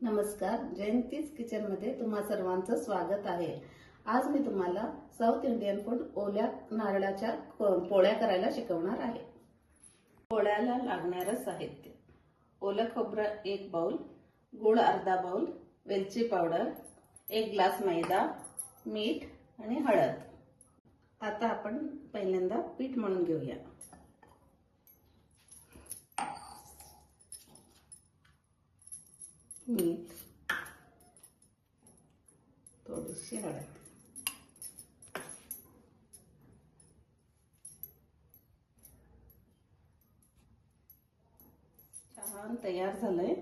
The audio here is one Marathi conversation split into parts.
नमस्कार, जयंतीज किचनमध्ये तुम्हा सर्वांचं स्वागत आहे। आज मी तुम्हाला साऊथ इंडियन फूड ओल्या नारळाच्या पोळ्या करायला शिकवणार आहे। पोळ्याला लागणारं साहित्य: ओलं खोबरं 1 बाउल, गूळ अर्धा बाउल, वेलची पावडर, 1 ग्लास मैदा, मीठ आणि हळद। आता आपण पहिल्यांदा पीठ मळून घेऊया। मीठ, थोडीशी हळद। छान तयार झालंय।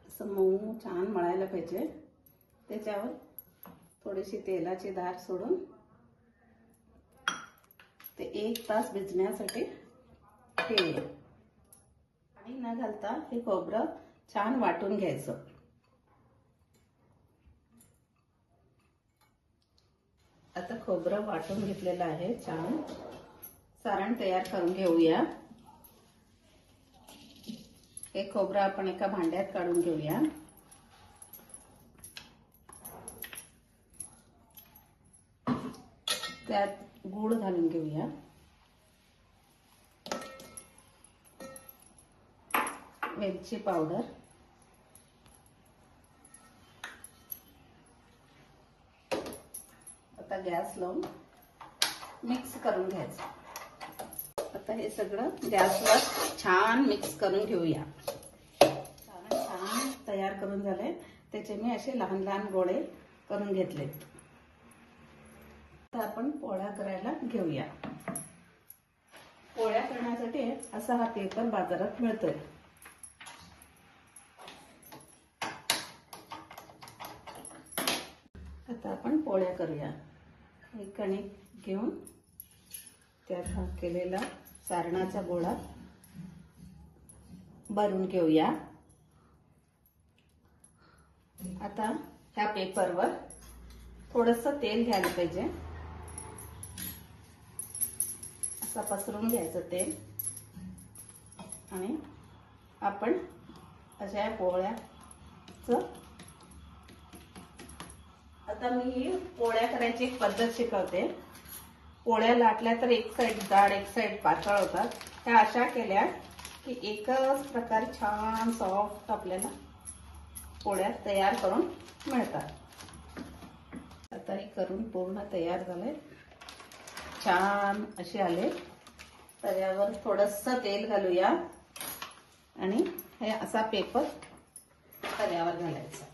असं मऊ छान मळायला पाहिजे। त्याच्यावर थोडीशी तेलाची धार सोडून ते 1 तास भिजण्यासाठी ठेवूया। पाणी न घालता हे खोबरं छान वाटून घ्यायचं। आता खोबरं वाटून घेतलेलं आहे। छान सारण तयार करून घेऊया। हे खोबरं आपण एका भांड्यात काढून घेऊया। त्यात गूळ घालून घेऊया। वेलची पावडर, आता गॅस लावून मिक्स करून घ्यायचं। आता हे सगळं गॅसवर छान मिक्स करून घेऊया। छान तयार करून झाले। त्याचे मी असे लहान लहान गोळे करून घेतलेत। आता आपण पोळ्या करायला घेऊया। पोळ्या करण्यासाठी असा हा पेपर बाजारात मिळतोय। आता आपण पोळ्या करूया। एक कणिक घेऊन त्यात हा केलेला सारणाचा गोळा भरून घेऊया। आता ह्या पेपरवर थोडंसं तेल घ्यायला पाहिजे। असं पसरून घ्यायचं तेल आणि आपण अशा पोळ्याचं आता मी ही पोळ्या करायची एक पद्धत शिकवते। पोळ्या लाटल्या तर एक साइड जाड एक साइड पातळ होतात। त्या अशा केल्या की एकच प्रकार छान सॉफ्ट आपल्याला पोळ्या तयार करून मिळतात। आता हे करून पूर्ण तयार झाले। छान असे आले। तव्यावर थोडंसं तेल घालूया आणि हे असा पेपर तव्यावर घालायचा।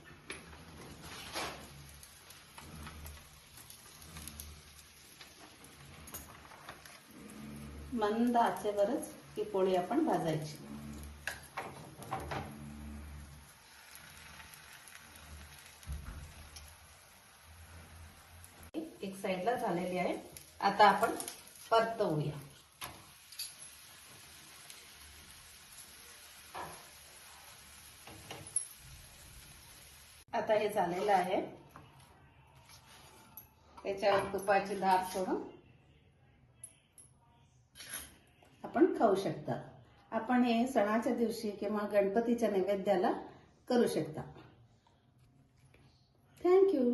मंद आचेवरच ही पोळी आपण भाजायची। एक साइडला झालेली आहे। आता आपण परतवूया। आता हे झालेलं आहे। त्याच्यावर तुपाची धार सोडून आपण खाऊ शकता। आपण हे सणाच्या दिवशी किंवा गणपतीच्या नैवेद्याला करू शकता। Thank you.